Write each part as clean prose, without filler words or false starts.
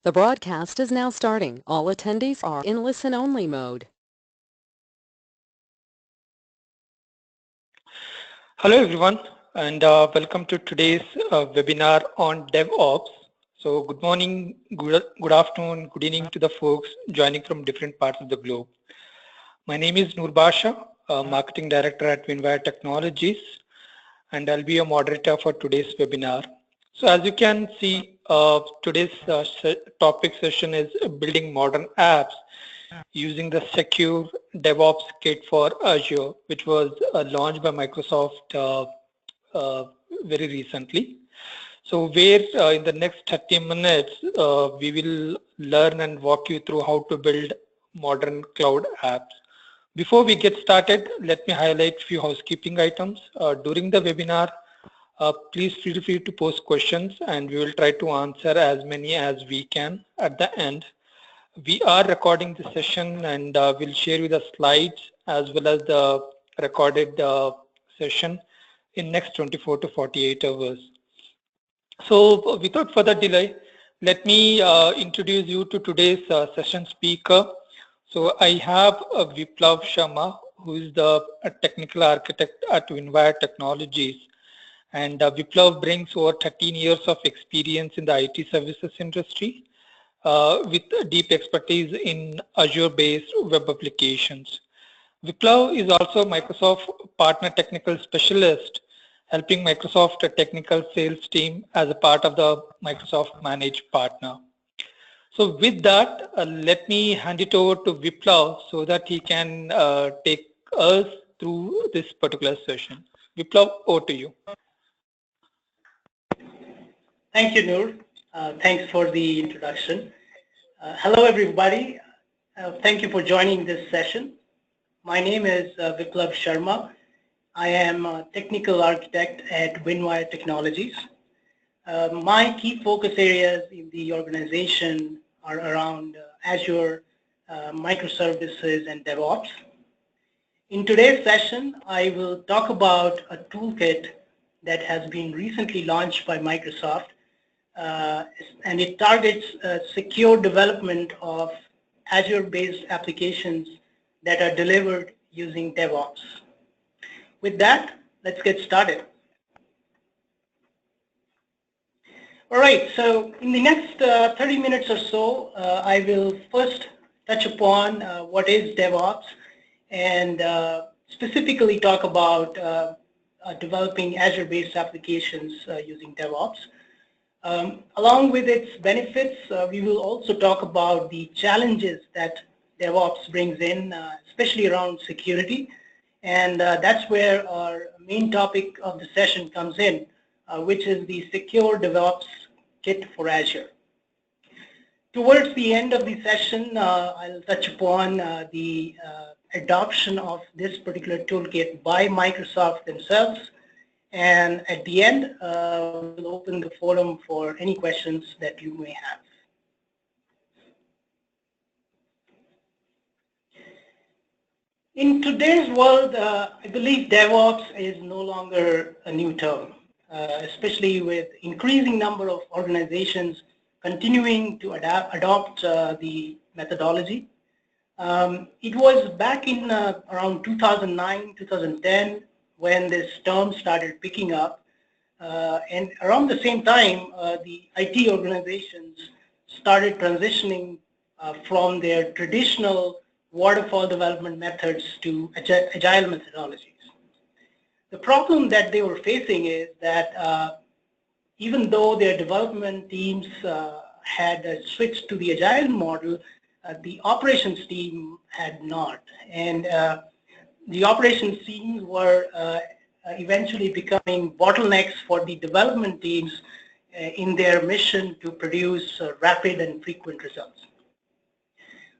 The broadcast is now starting. All attendees are in listen-only mode. Hello everyone, and welcome to today's webinar on DevOps. So good morning, good afternoon, good evening to the folks joining from different parts of the globe. My name is Noor Basha, Marketing Director at Winwire Technologies, and I'll be a moderator for today's webinar. So as you can see, today's topic session is building modern apps using the Secure DevOps Kit for Azure, which was launched by Microsoft very recently. So where in the next 30 minutes, we will learn and walk you through how to build modern cloud apps. Before we get started, let me highlight a few housekeeping items. During the webinar, please feel free to post questions and we will try to answer as many as we can at the end. We are recording the session and we'll share you the slides as well as the recorded session in next 24 to 48 hours. So without further delay, let me introduce you to today's session speaker. So I have Viplav Sharma, who is the technical architect at Winwire Technologies. And Viplav brings over 13 years of experience in the IT services industry with deep expertise in Azure-based web applications. Viplav is also Microsoft Partner Technical Specialist, helping Microsoft technical sales team as a part of the Microsoft Managed Partner. So with that, let me hand it over to Viplav so that he can take us through this particular session. Viplav, over to you. Thank you, Noor. Thanks for the introduction. Hello, everybody. Thank you for joining this session. My name is Viplav Sharma. I am a technical architect at Winwire Technologies. My key focus areas in the organization are around Azure, microservices, and DevOps. In today's session, I will talk about a toolkit that has been recently launched by Microsoft, and it targets secure development of Azure-based applications that are delivered using DevOps. With that, let's get started. All right, so in the next 30 minutes or so, I will first touch upon what is DevOps and specifically talk about developing Azure-based applications using DevOps. Along with its benefits, we will also talk about the challenges that DevOps brings in, especially around security. And that's where our main topic of the session comes in, which is the Secure DevOps Kit for Azure. Towards the end of the session, I'll touch upon the adoption of this particular toolkit by Microsoft themselves. And at the end, we'll open the forum for any questions that you may have. In today's world, I believe DevOps is no longer a new term, especially with increasing number of organizations continuing to adopt the methodology. It was back in around 2009, 2010, when this term started picking up. And around the same time, the IT organizations started transitioning from their traditional waterfall development methods to agile methodologies. The problem that they were facing is that even though their development teams had switched to the agile model, the operations team had not. And the operations teams were eventually becoming bottlenecks for the development teams in their mission to produce rapid and frequent results.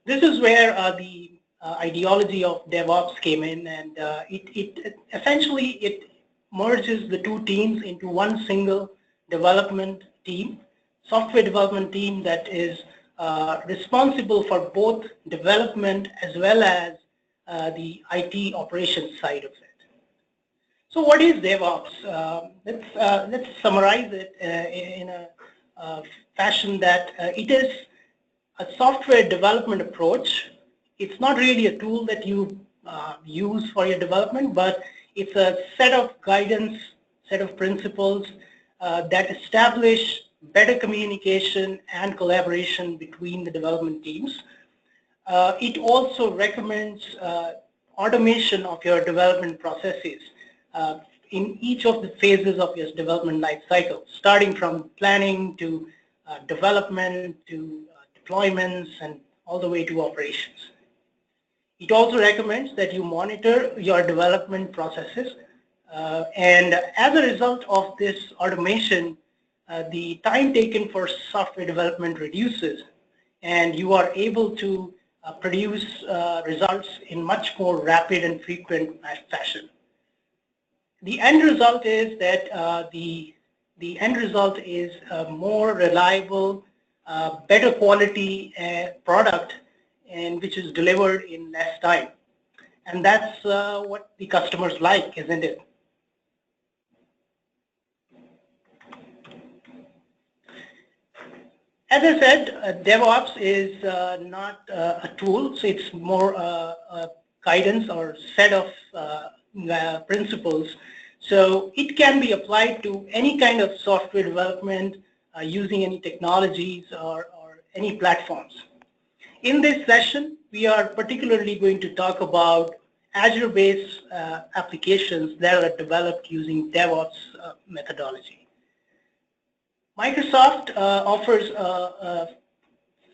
This is where the ideology of DevOps came in, and it essentially merges the two teams into one single development team, software development team that is responsible for both development as well as the IT operations side of it. So what is DevOps? Let's summarize it in a fashion that it is a software development approach. It's not really a tool that you use for your development, but it's a set of guidance, set of principles that establish better communication and collaboration between the development teams. It also recommends automation of your development processes in each of the phases of your development life cycle, starting from planning to development to deployments and all the way to operations. It also recommends that you monitor your development processes and as a result of this automation, the time taken for software development reduces and you are able to produce results in much more rapid and frequent fashion. The end result is that the end result is a more reliable, better quality product and which is delivered in less time. And that's what the customers like, isn't it? As I said, DevOps is not a tool, so it's more a guidance or set of principles. So it can be applied to any kind of software development using any technologies or any platforms. In this session, we are particularly going to talk about Azure-based applications that are developed using DevOps methodology. Microsoft offers a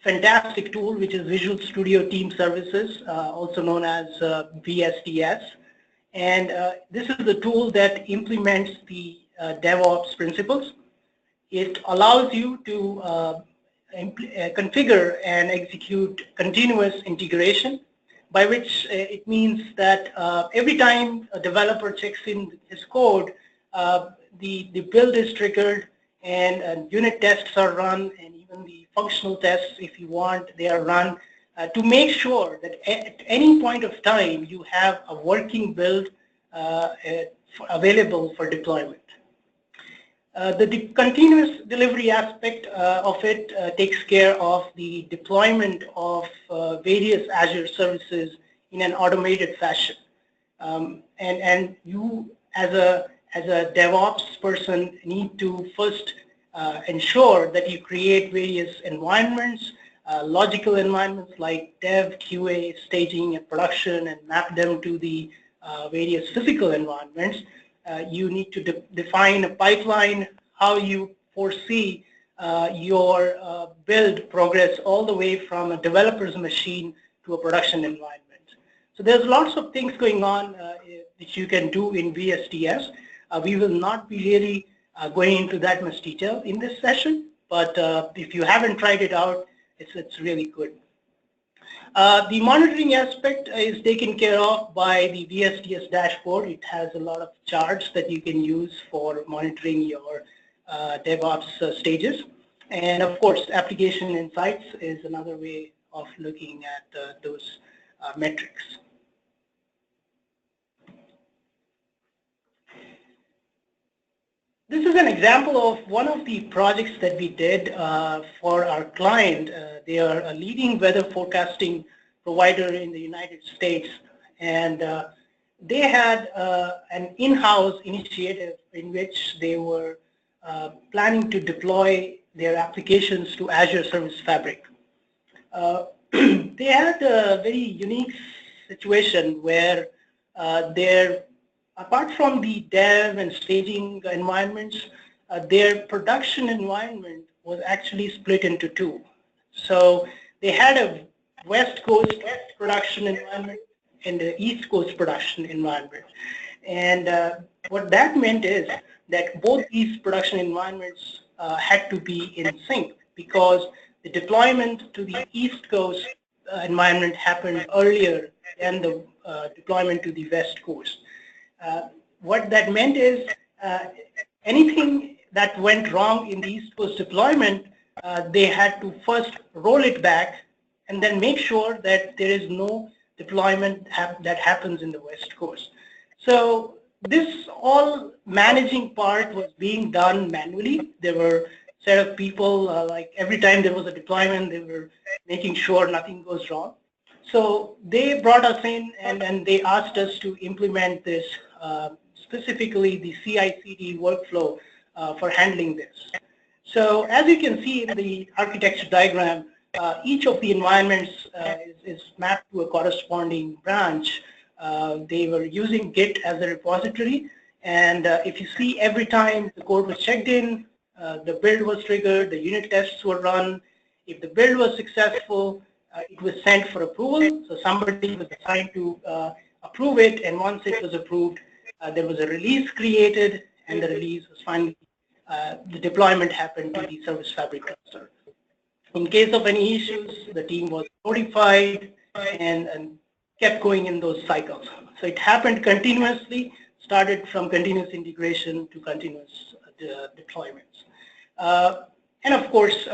fantastic tool which is Visual Studio Team Services, also known as VSTS. And this is the tool that implements the DevOps principles. It allows you to configure and execute continuous integration, by which it means that every time a developer checks in his code, the build is triggered and unit tests are run, and even the functional tests, if you want, they are run to make sure that at any point of time you have a working build available for deployment. The continuous delivery aspect of it takes care of the deployment of various Azure services in an automated fashion. And you, as a DevOps person, need to first ensure that you create various environments, logical environments like dev, QA, staging, and production, and map them to the various physical environments. You need to define a pipeline, how you foresee your build progress all the way from a developer's machine to a production environment. So there's lots of things going on which you can do in VSTS. We will not be really going into that much detail in this session, but if you haven't tried it out, it's really good. The monitoring aspect is taken care of by the VSTS dashboard. It has a lot of charts that you can use for monitoring your DevOps stages. And of course, application insights is another way of looking at those metrics. This is an example of one of the projects that we did for our client. They are a leading weather forecasting provider in the United States, and they had an in-house initiative in which they were planning to deploy their applications to Azure Service Fabric. They had a very unique situation where apart from the dev and staging environments, their production environment was actually split into two. So they had a West Coast production environment and the East Coast production environment. And what that meant is that both these production environments had to be in sync, because the deployment to the East Coast environment happened earlier than the deployment to the West Coast. What that meant is anything that went wrong in the East Coast deployment, they had to first roll it back and then make sure that there is no deployment that happens in the West Coast. So this all managing part was being done manually. There were set of people. Like every time there was a deployment, they were making sure nothing goes wrong. So they brought us in and they asked us to implement this, specifically the CI/CD workflow for handling this. So as you can see in the architecture diagram, each of the environments is mapped to a corresponding branch. They were using Git as a repository, and if you see every time the code was checked in, the build was triggered, the unit tests were run. If the build was successful, it was sent for approval, so somebody was assigned to approve it, and once it was approved, there was a release created, and the release was finally, the deployment happened to the Service Fabric cluster. In case of any issues, the team was notified and kept going in those cycles. So it happened continuously, started from continuous integration to continuous deployments. And of course,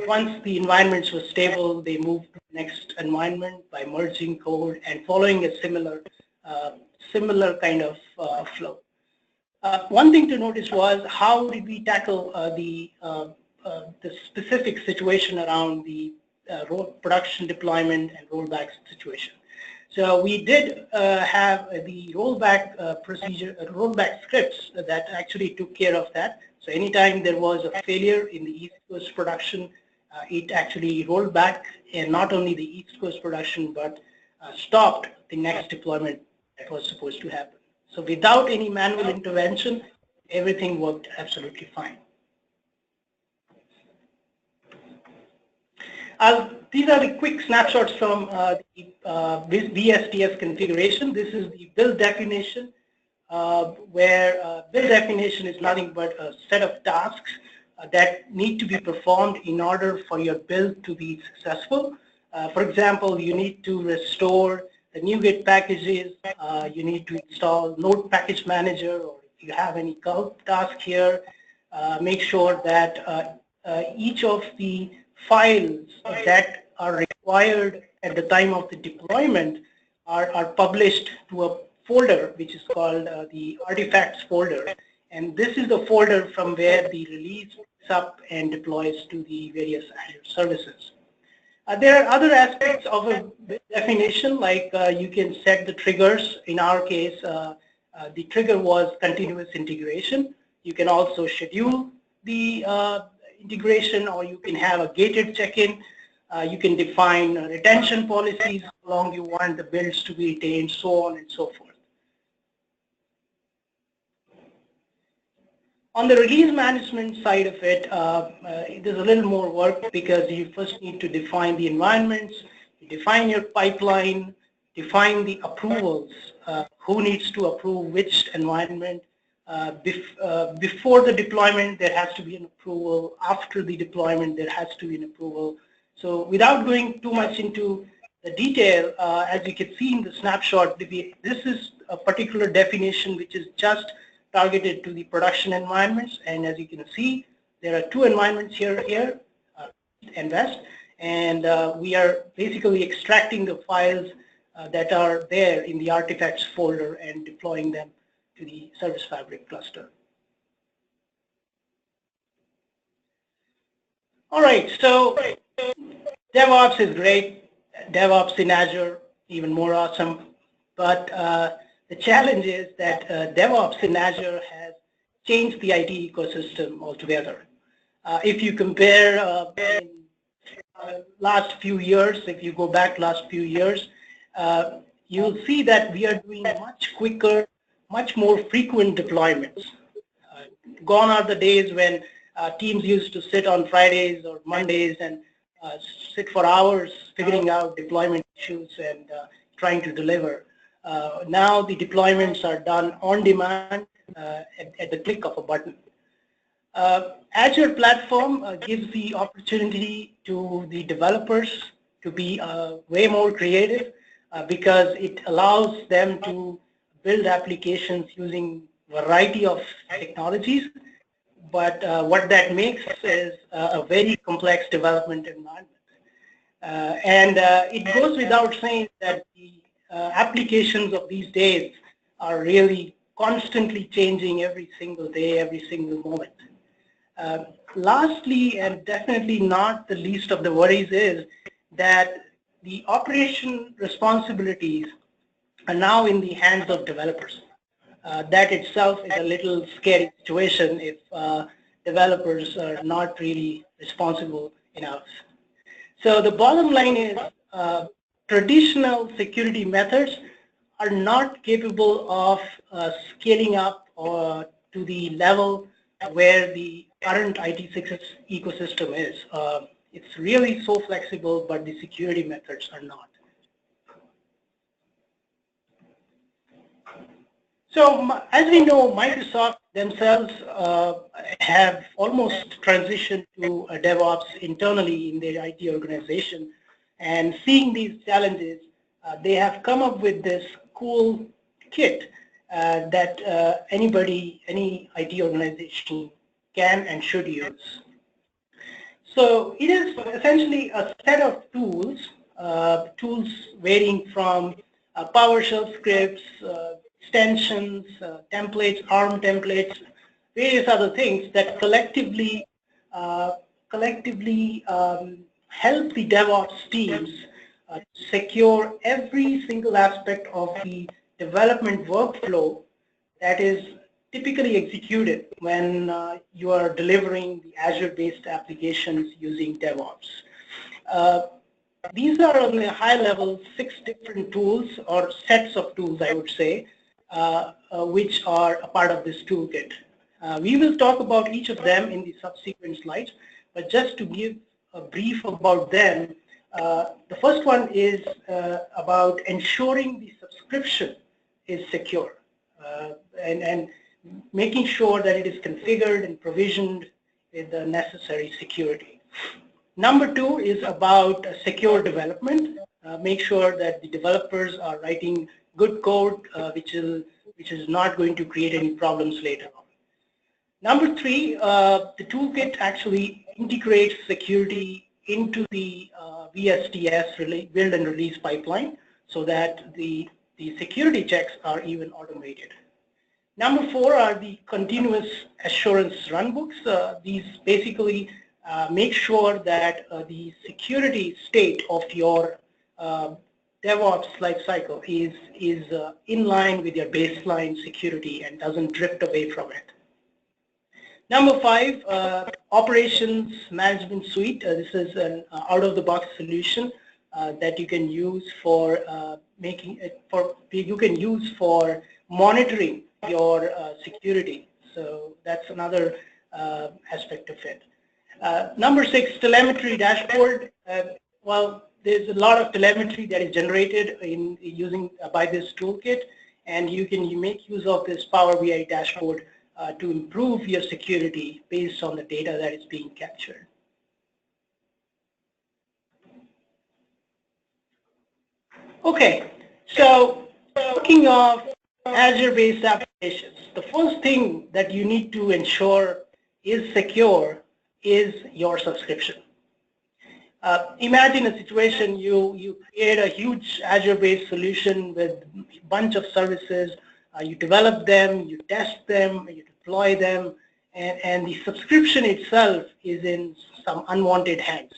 once the environments were stable, they moved to the next environment by merging code and following a similar kind of flow. One thing to notice was how did we tackle the specific situation around the production deployment and rollback situation. So we did have the rollback procedure, rollback scripts that actually took care of that. So anytime there was a failure in the East Coast production, it actually rolled back, and not only the East Coast production, but stopped the next deployment that was supposed to happen. So without any manual intervention, everything worked absolutely fine. These are the quick snapshots from the VSTS configuration. This is the build definition, where build definition is nothing but a set of tasks that need to be performed in order for your build to be successful. For example, you need to restore the NuGet packages, you need to install Node Package Manager, or if you have any gulp task here, make sure that each of the files that are required at the time of the deployment are published to a folder which is called the artifacts folder, and this is the folder from where the release picks up and deploys to the various Azure services. There are other aspects of a definition, like you can set the triggers. In our case, the trigger was continuous integration. You can also schedule the integration, or you can have a gated check-in. You can define retention policies, how long you want the builds to be retained, so on and so forth. On the release management side of it, there's a little more work, because you first need to define the environments, you define your pipeline, define the approvals, who needs to approve which environment. Before the deployment, there has to be an approval. After the deployment, there has to be an approval. So without going too much into the detail, as you can see in the snapshot, this is a particular definition which is just targeted to the production environments, and as you can see, there are two environments here, and west, and we are basically extracting the files that are there in the artifacts folder and deploying them to the Service Fabric cluster. All right, so DevOps is great. DevOps in Azure, even more awesome, but the challenge is that DevOps in Azure has changed the IT ecosystem altogether. If you compare in last few years, if you go back last few years, you'll see that we are doing much quicker, much more frequent deployments. Gone are the days when teams used to sit on Fridays or Mondays and sit for hours figuring out deployment issues and trying to deliver. Now the deployments are done on demand at the click of a button. Azure platform gives the opportunity to the developers to be way more creative because it allows them to build applications using a variety of technologies. But what that makes is a very complex development environment. It goes without saying that the applications of these days are really constantly changing every single day, every single moment. Lastly, and definitely not the least of the worries, is that the operation responsibilities are now in the hands of developers. That itself is a little scary situation if developers are not really responsible enough. So the bottom line is traditional security methods are not capable of scaling up to the level where the current IT6 ecosystem is. It's really so flexible, but the security methods are not. So as we know, Microsoft themselves have almost transitioned to DevOps internally in their IT organization. And seeing these challenges, they have come up with this cool kit that any IT organization can and should use. So it is essentially a set of tools, tools varying from PowerShell scripts, extensions, templates, ARM templates, various other things that collectively help the DevOps teams secure every single aspect of the development workflow that is typically executed when you are delivering the Azure-based applications using DevOps. These are on the high level 6 different tools or sets of tools, I would say, which are a part of this toolkit. We will talk about each of them in the subsequent slides, but just to give a brief about them, the first one is about ensuring the subscription is secure and making sure that it is configured and provisioned with the necessary security. Number 2 is about secure development. Make sure that the developers are writing good code which is not going to create any problems later on. Number 3, the toolkit actually integrates security into the VSTS build and release pipeline so that the security checks are even automated. Number 4 are the continuous assurance runbooks. These basically make sure that the security state of your DevOps lifecycle is in line with your baseline security and doesn't drift away from it. Number 5, Operations Management Suite. This is an out-of-the-box solution that you can use for monitoring your security. So that's another aspect of it. Number 6, telemetry dashboard. Well, there's a lot of telemetry that is generated by this toolkit, and you make use of this Power BI dashboard to improve your security based on the data that is being captured. Okay, so talking of Azure-based applications, the first thing that you need to ensure is secure is your subscription. Imagine a situation you create a huge Azure-based solution with a bunch of services, you develop them, you test them, you deploy them, and the subscription itself is in some unwanted hands.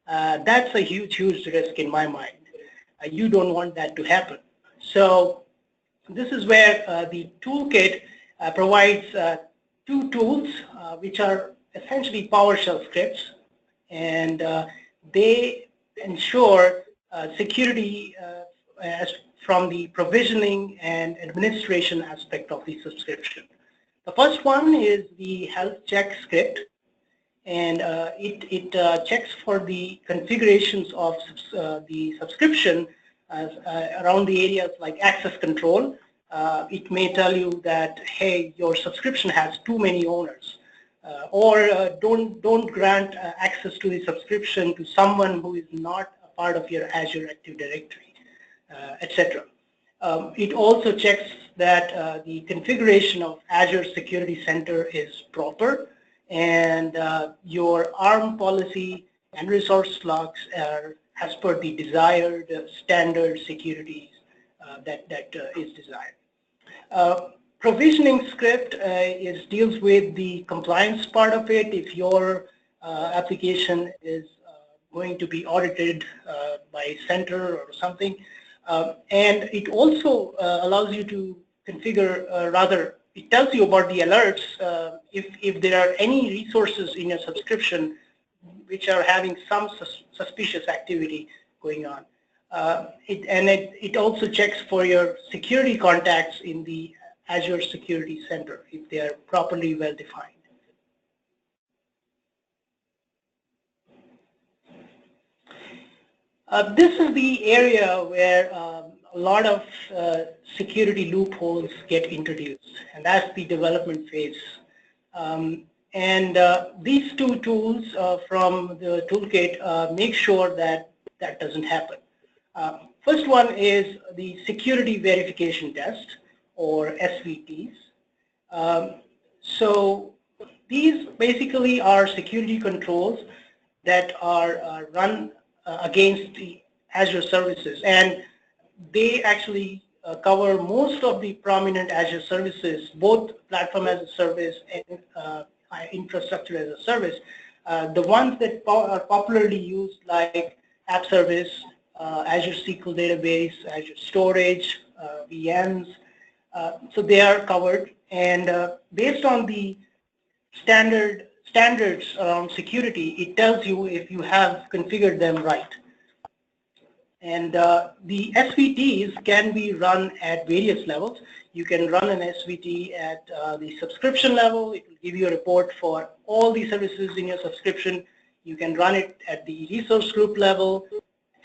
That's a huge risk in my mind. You don't want that to happen. So this is where the toolkit provides 2 tools which are essentially PowerShell scripts, and they ensure security from the provisioning and administration aspect of the subscription. The first one is the health check script, and it checks for the configurations of the subscription around the areas like access control. It may tell you that, hey, your subscription has too many owners, or don't grant access to the subscription to someone who is not a part of your Azure Active Directory, etc. It also checks that the configuration of Azure Security Center is proper, and your ARM policy and resource logs are as per the desired standard security that is desired. provisioning script deals with the compliance part of it. If your application is going to be audited by center or something, and it also allows you to configure, rather, it tells you about the alerts if there are any resources in your subscription which are having some suspicious activity going on. It also checks for your security contacts in the Azure Security Center if they are properly well defined. This is the area where a lot of security loopholes get introduced, and that's the development phase. These two tools from the toolkit make sure that that doesn't happen. First one is the security verification test, or SVTs. So these basically are security controls that are run against the Azure services, and they actually cover most of the prominent Azure services, both platform as a service and infrastructure as a service. The ones that are popularly used, like App Service, Azure SQL Database, Azure Storage, VMs, so they are covered, and based on the standards around security, it tells you if you have configured them right. And the SVTs can be run at various levels. You can run an SVT at the subscription level. It will give you a report for all the services in your subscription. You can run it at the resource group level,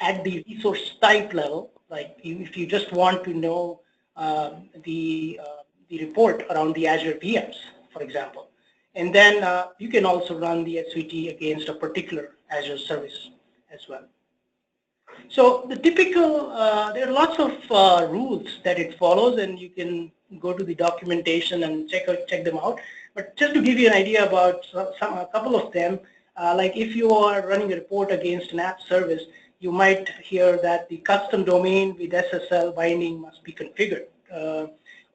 at the resource type level, like if you just want to know the report around the Azure VMs, for example. And then you can also run the SVT against a particular Azure service as well. So the typical, there are lots of rules that it follows, and you can go to the documentation and check them out. But just to give you an idea about a couple of them, like if you are running a report against an app service, you might hear that the custom domain with SSL binding must be configured.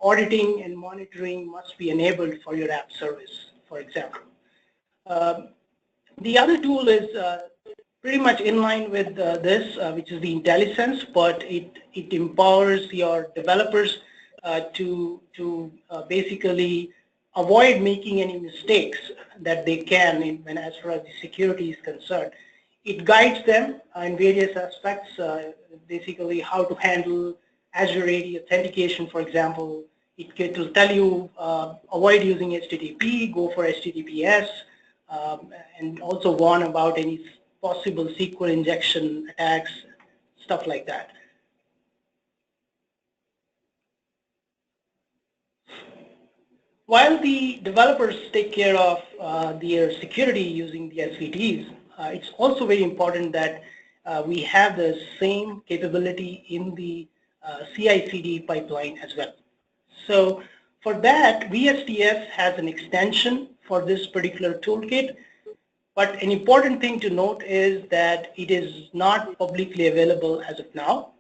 Auditing and monitoring must be enabled for your app service, for example. The other tool is pretty much in line with this, which is the IntelliSense, but it empowers your developers to basically avoid making any mistakes that they can when as far as the security is concerned. It guides them in various aspects, basically how to handle Azure AD authentication, for example. It will tell you avoid using HTTP, go for HTTPS, and also warn about any possible SQL injection attacks, stuff like that. While the developers take care of their security using the SVTs, it's also very important that we have the same capability in the CIPD pipeline as well. So for that, VSTF has an extension for this particular toolkit. But an important thing to note is that it is not publicly available as of now.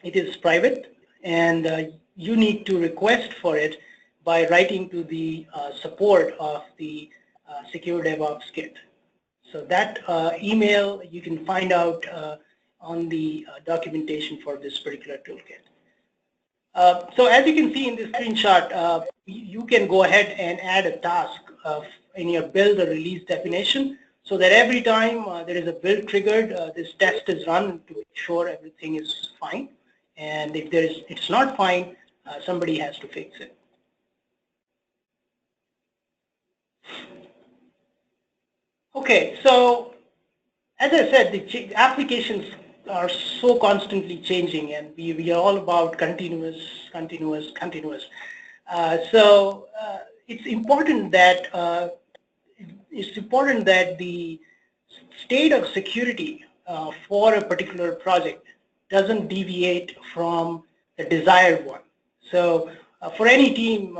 It is private, and you need to request for it by writing to the support of the Secure DevOps Kit. So that email you can find out on the documentation for this particular toolkit. So as you can see in this screenshot, you can go ahead and add a task in your build or release definition, so that every time there is a build triggered, this test is run to make sure everything is fine. And if it's not fine, somebody has to fix it. Okay, so as I said, the applications are so constantly changing, and we are all about continuous. So it's important that the state of security for a particular project doesn't deviate from the desired one. So for any team,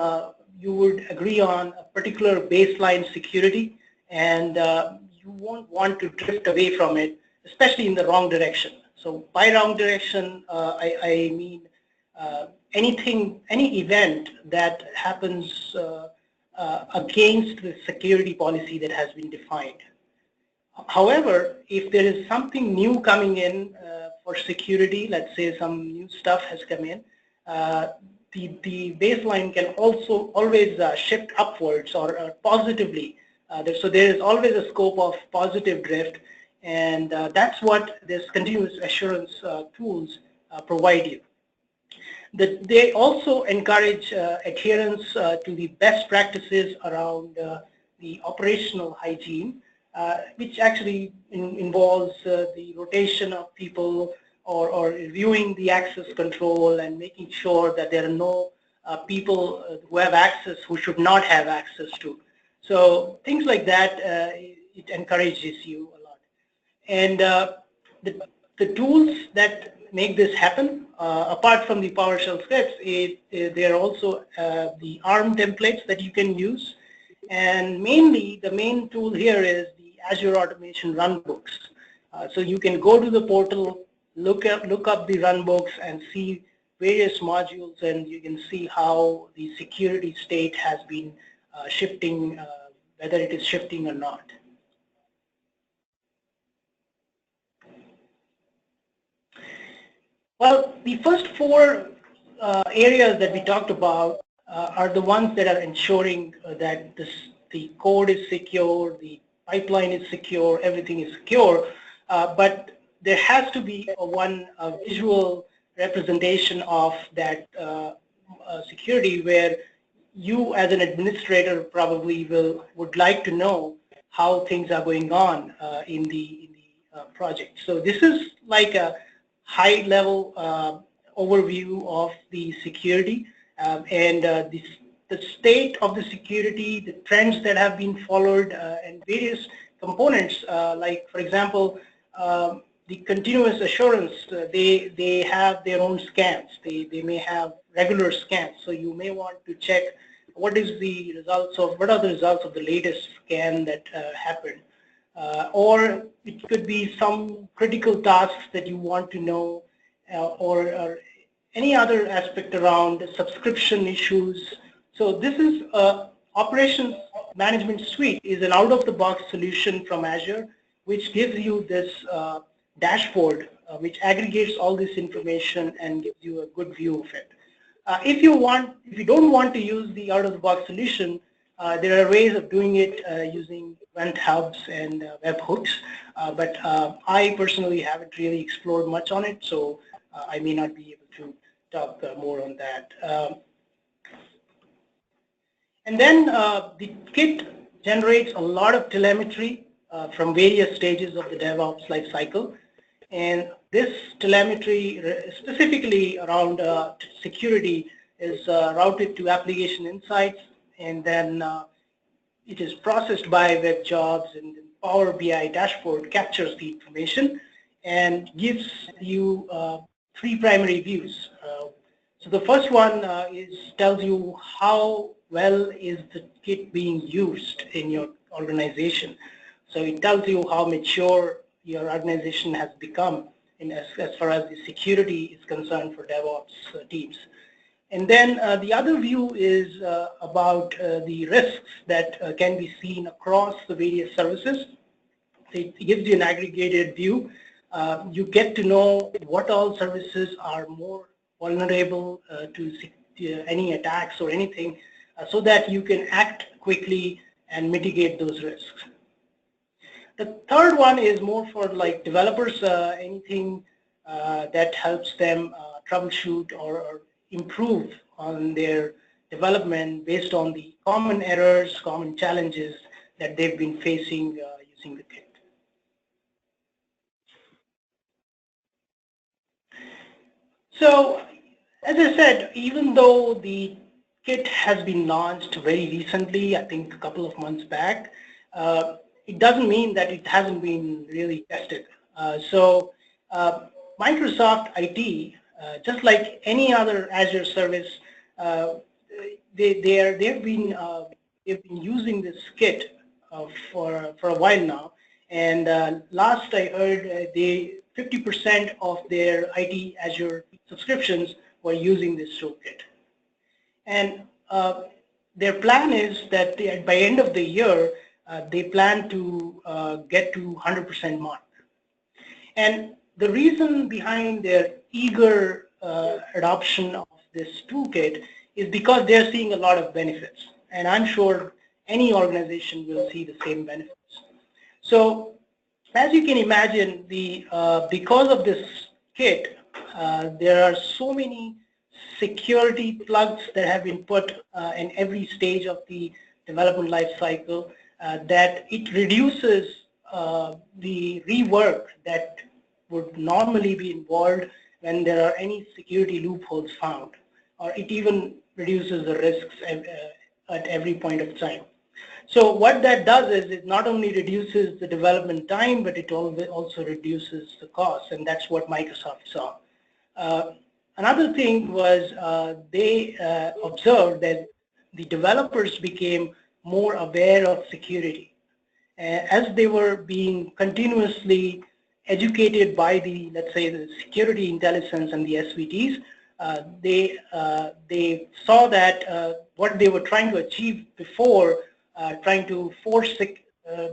you would agree on a particular baseline security, and you won't want to drift away from it, especially in the wrong direction. So by wrong direction, I mean any event that happens against the security policy that has been defined. However, if there is something new coming in for security, let's say some new stuff has come in, the baseline can also always shift upwards or positively. So there is always a scope of positive drift, and that's what this continuous assurance tools provide you. They also encourage adherence to the best practices around the operational hygiene, which actually involves the rotation of people or reviewing the access control and making sure that there are no people who have access who should not have access to. So things like that, it encourages you a lot. And the tools that make this happen, apart from the PowerShell scripts, there are also the ARM templates that you can use. And mainly, the main tool here is the Azure Automation Runbooks. So you can go to the portal, look up the runbooks and see various modules, and you can see how the security state has been shifting, whether it is shifting or not. Well, the first four areas that we talked about are the ones that are ensuring that the code is secure, the pipeline is secure, everything is secure, but there has to be one visual representation of that security, where you as an administrator probably would like to know how things are going on in the project. So this is like a high-level overview of the security and the state of the security, the trends that have been followed, and various components. Like, for example, the continuous assurance, they have their own scans. They may have regular scans, so you may want to check what are the results of the latest scan that happened. Or it could be some critical tasks that you want to know, or any other aspect around subscription issues. So this is Operations Management Suite is an out-of-the-box solution from Azure, which gives you this dashboard, which aggregates all this information and gives you a good view of it. If you don't want to use the out-of-the-box solution, there are ways of doing it using event hubs and webhooks, but I personally haven't really explored much on it, so I may not be able to talk more on that. And then the kit generates a lot of telemetry from various stages of the DevOps lifecycle, and this telemetry, specifically around security, is routed to application insights, and then it is processed by web jobs, and Power BI dashboard captures the information and gives you three primary views. So the first one tells you how well is the kit being used in your organization. So it tells you how mature your organization has become as far as the security is concerned for DevOps teams. And then the other view is about the risks that can be seen across the various services. It gives you an aggregated view. You get to know what all services are more vulnerable to any attacks or anything, so that you can act quickly and mitigate those risks. The third one is more for like developers, anything that helps them troubleshoot or improve on their development based on the common errors, common challenges that they've been facing using the kit. So, as I said, even though the kit has been launched very recently, I think a couple of months back, it doesn't mean that it hasn't been really tested. Microsoft IT, just like any other Azure service, they've been using this kit for a while now. And last I heard, 50% of their IT Azure subscriptions who are using this toolkit. And their plan is that by end of the year, they plan to get to 100% mark. And the reason behind their eager adoption of this toolkit is because they're seeing a lot of benefits. And I'm sure any organization will see the same benefits. So as you can imagine, because of this kit, there are so many security plugs that have been put in every stage of the development life cycle that it reduces the rework that would normally be involved when there are any security loopholes found, or it even reduces the risks at every point of time. So what that does is it not only reduces the development time, but it also reduces the cost, and that's what Microsoft saw. Another thing was they observed that the developers became more aware of security. As they were being continuously educated by the, let's say, the security intelligence and the SVTs, they saw that what they were trying to achieve before, trying to force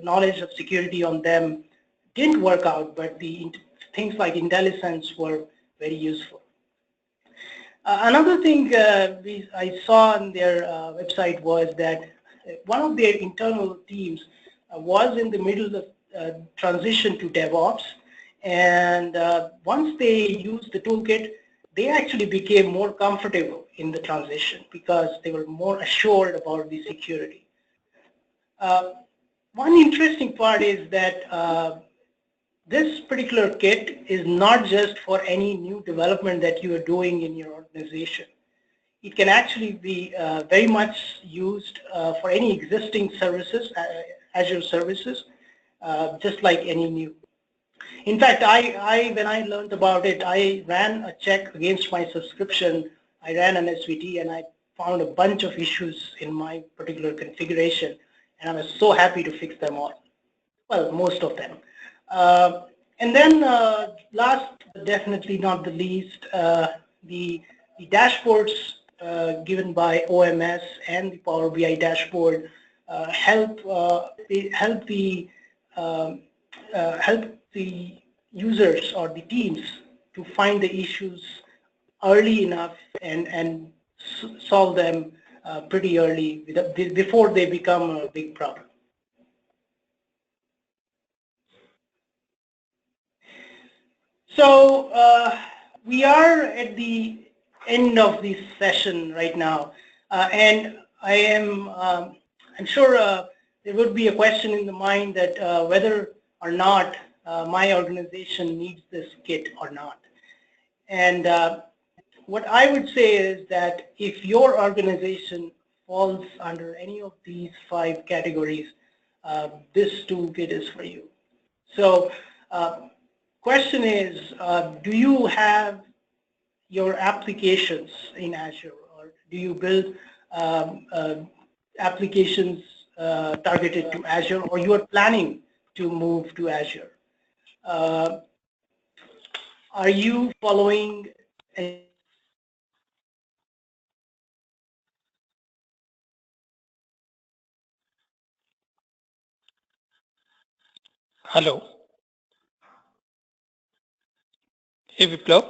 knowledge of security on them didn't work out, but the things like intelligence were very useful. Another thing I saw on their website was that one of their internal teams was in the middle of transition to DevOps, and once they used the toolkit, they actually became more comfortable in the transition because they were more assured about the security. One interesting part is that this particular kit is not just for any new development that you are doing in your organization. It can actually be very much used for any existing services, Azure services, just like any new. In fact, when I learned about it, I ran a check against my subscription. I ran an SVT and I found a bunch of issues in my particular configuration, and I was so happy to fix them all. Well, most of them. And then last but definitely not the least, the dashboards given by OMS and the Power BI dashboard help the users or the teams to find the issues early enough and solve them pretty early before they become a big problem. So we are at the end of this session right now, and I'm sure there would be a question in the mind that whether or not my organization needs this kit or not. And what I would say is that if your organization falls under any of these 5 categories, this toolkit is for you. So question is, do you have your applications in Azure, or do you build applications targeted to Azure, or you are planning to move to Azure? Are you following Hello. Hey, Viplav.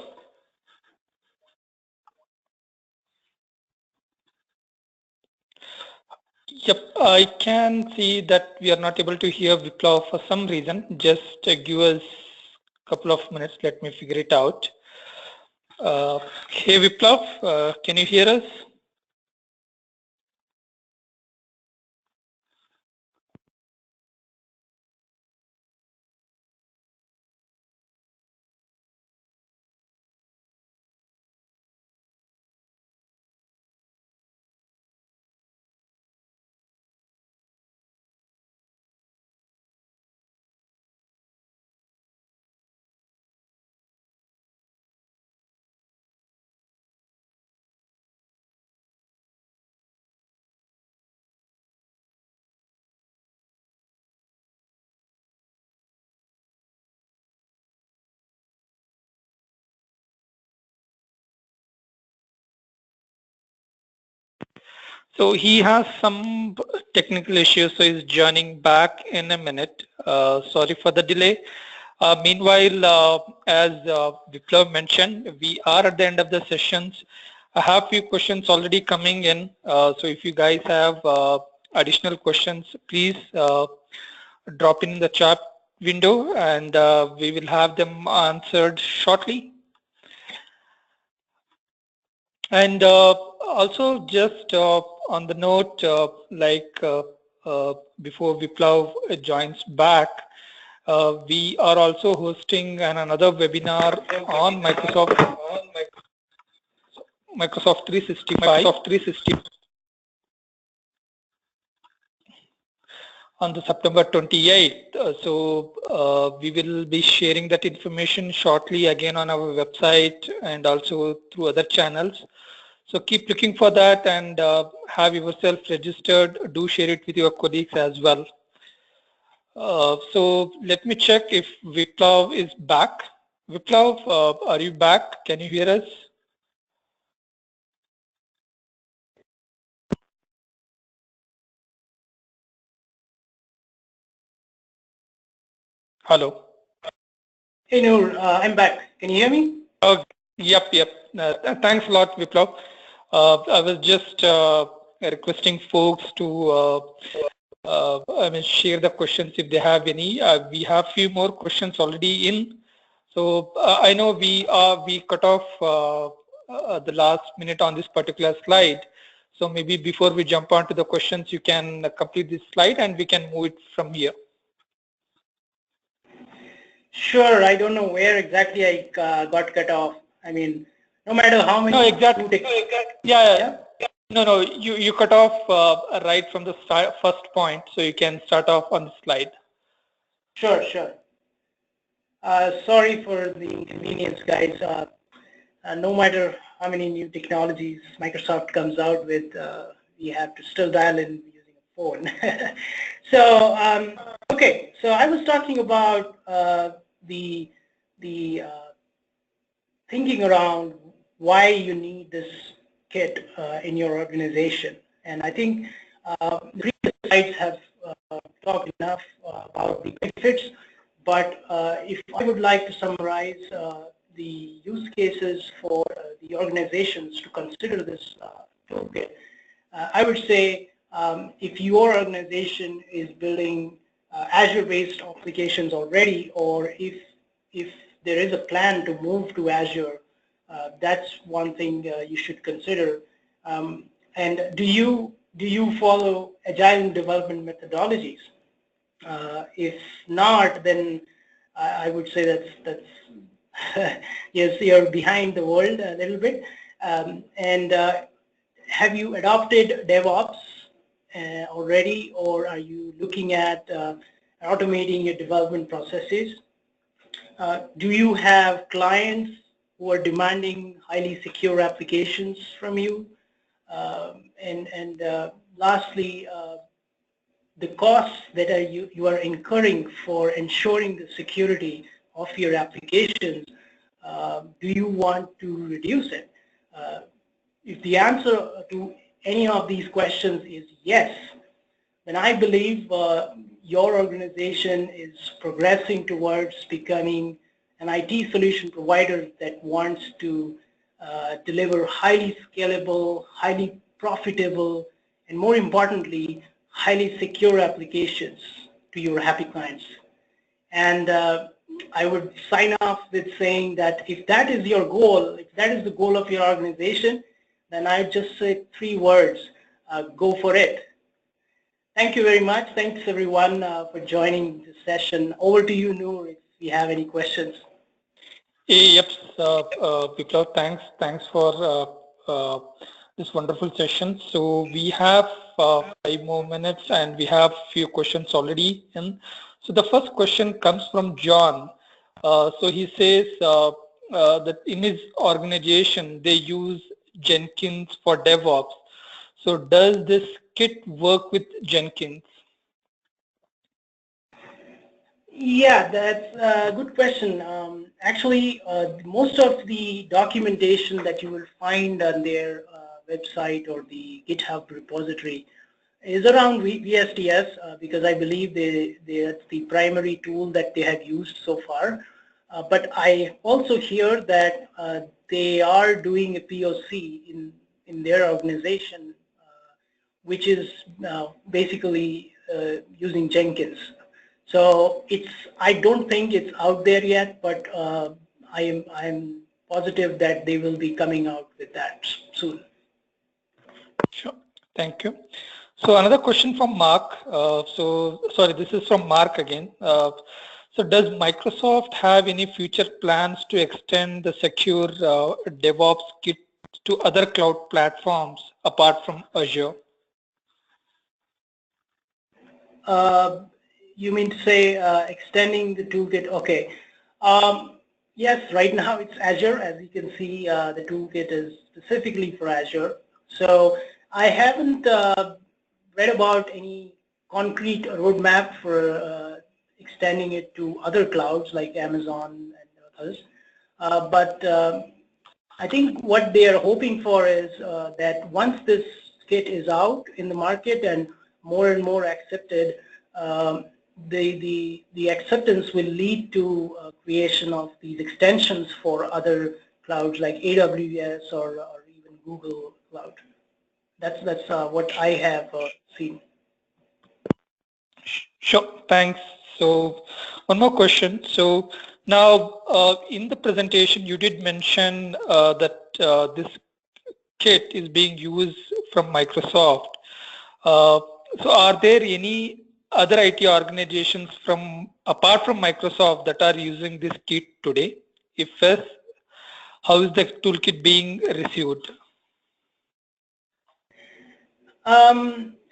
Yep, I can see that we are not able to hear Viplav for some reason. Just give us a couple of minutes. Let me figure it out. Hey, Viplav, can you hear us? So he has some technical issues, so he's joining back in a minute. Sorry for the delay. Meanwhile, as Viplav mentioned, we are at the end of the sessions. I have few questions already coming in. So if you guys have additional questions, please drop in the chat window and we will have them answered shortly. And also just on the note, before Viplav joins back, we are also hosting another webinar on Microsoft 365 on the September 28th. So we will be sharing that information shortly again on our website and also through other channels. So keep looking for that and have yourself registered. Do share it with your colleagues as well. So let me check if Viplav is back. Viplav, are you back? Can you hear us? Hello. Hey Noor, I'm back. Can you hear me? Oh, yep. Thanks a lot, Viplav. I was just requesting folks to share the questions if they have any. We have few more questions already in. So I know we cut off the last minute on this particular slide. So maybe before we jump on to the questions, you can complete this slide and we can move it from here. Sure. I don't know where exactly I got cut off. I mean, no matter how many. No, exactly. Yeah. No, you cut off right from the first point, so you can start off on the slide. Sure. Sorry for the inconvenience, guys. No matter how many new technologies Microsoft comes out with, we have to still dial in using a phone. So, okay. So I was talking about the thinking around why you need this kit in your organization. And I think the previous slides have talked enough about the benefits, but if I would like to summarize the use cases for the organizations to consider this toolkit, I would say if your organization is building Azure-based applications already, or if there is a plan to move to Azure, that's one thing you should consider. And do you follow agile development methodologies? If not, then I would say that's yes, you're behind the world a little bit. And have you adopted DevOps already, or are you looking at automating your development processes? Do you have clients who are demanding highly secure applications from you? And lastly, the costs that you are incurring for ensuring the security of your applications, do you want to reduce it? If the answer to any of these questions is yes, then I believe your organization is progressing towards becoming an IT solution provider that wants to deliver highly scalable, highly profitable, and more importantly, highly secure applications to your happy clients. And I would sign off with saying that if that is your goal, if that is the goal of your organization, then I just say 3 words, go for it. Thank you very much. Thanks everyone for joining this session. Over to you, Noor, if you have any questions. Yep, Viplav, thanks for this wonderful session. So we have 5 more minutes and we have few questions already in. So the first question comes from John. So he says that in his organization they use Jenkins for DevOps. So does this kit work with Jenkins? Yeah, that's a good question. Actually, most of the documentation that you will find on their website or the GitHub repository is around VSTS because I believe that's the primary tool that they have used so far. But I also hear that they are doing a POC in their organization, which is basically using Jenkins. So I don't think it's out there yet, but I'm positive that they will be coming out with that soon. Sure, thank you. So another question from Mark. Sorry, this is from Mark again. So does Microsoft have any future plans to extend the Secure DevOps Kit to other cloud platforms apart from Azure? You mean to say extending the toolkit? Okay. Yes, right now it's Azure. As you can see, the toolkit is specifically for Azure. So I haven't read about any concrete roadmap for extending it to other clouds like Amazon and others. But I think what they are hoping for is that once this kit is out in the market and more accepted, the acceptance will lead to creation of these extensions for other clouds like AWS or even Google Cloud. That's what I have seen. Sure, thanks. So one more question. So now in the presentation you did mention that this kit is being used from Microsoft. So are there any other IT organizations apart from Microsoft that are using this kit today? If yes, how is the toolkit being received?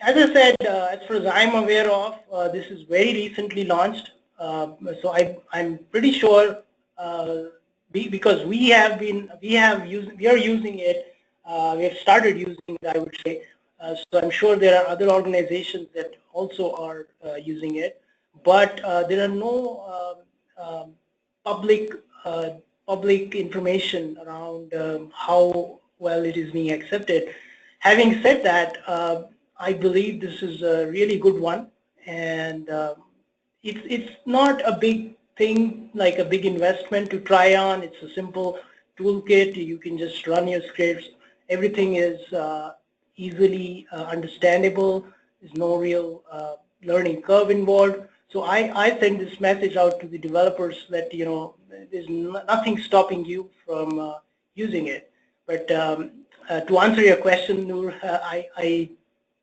As I said, as far as I'm aware of, this is very recently launched. So I'm pretty sure because we are using it. We have started using it, I would say. So I'm sure there are other organizations that also are using it, but there are no public information around how well it is being accepted. Having said that, I believe this is a really good one, and it's not a big thing, like a big investment to try on. It's a simple toolkit. You can just run your scripts. Everything is easily understandable. There's no real learning curve involved. So I send this message out to the developers that, you know, there's nothing stopping you from using it. But to answer your question, Noor, I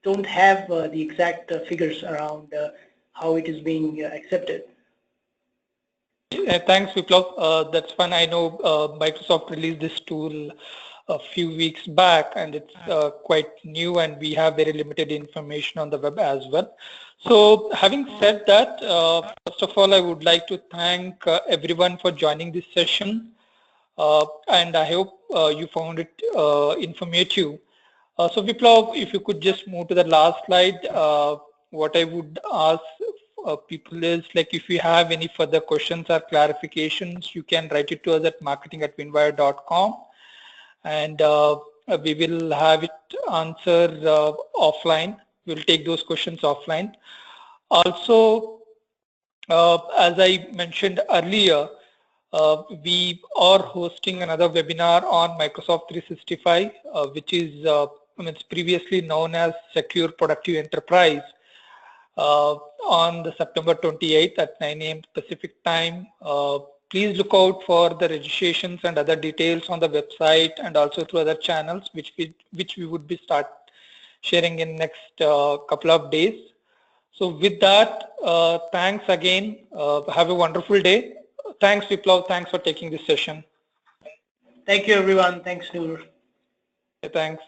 don't have the exact figures around how it is being accepted. Thanks, Viplav. That's fine. I know Microsoft released this tool a few weeks back, and it's quite new, and we have very limited information on the web as well. So having said that, first of all, I would like to thank everyone for joining this session, and I hope you found it informative. So Viplav, if you could just move to the last slide, what I would ask people is, like, if you have any further questions or clarifications, you can write it to us at marketing@winwire.com, and we will have it answered offline. We'll take those questions offline. Also, as I mentioned earlier, we are hosting another webinar on Microsoft 365, which is it's previously known as Secure Productive Enterprise, on the September 28th at 9 a.m. Pacific time. Please look out for the registrations and other details on the website, and also through other channels, which we would be start sharing in next couple of days. So with that, thanks again. Have a wonderful day. Thanks, Viplav. Thanks for taking this session. Thank you, everyone. Thanks, Noor. Thanks.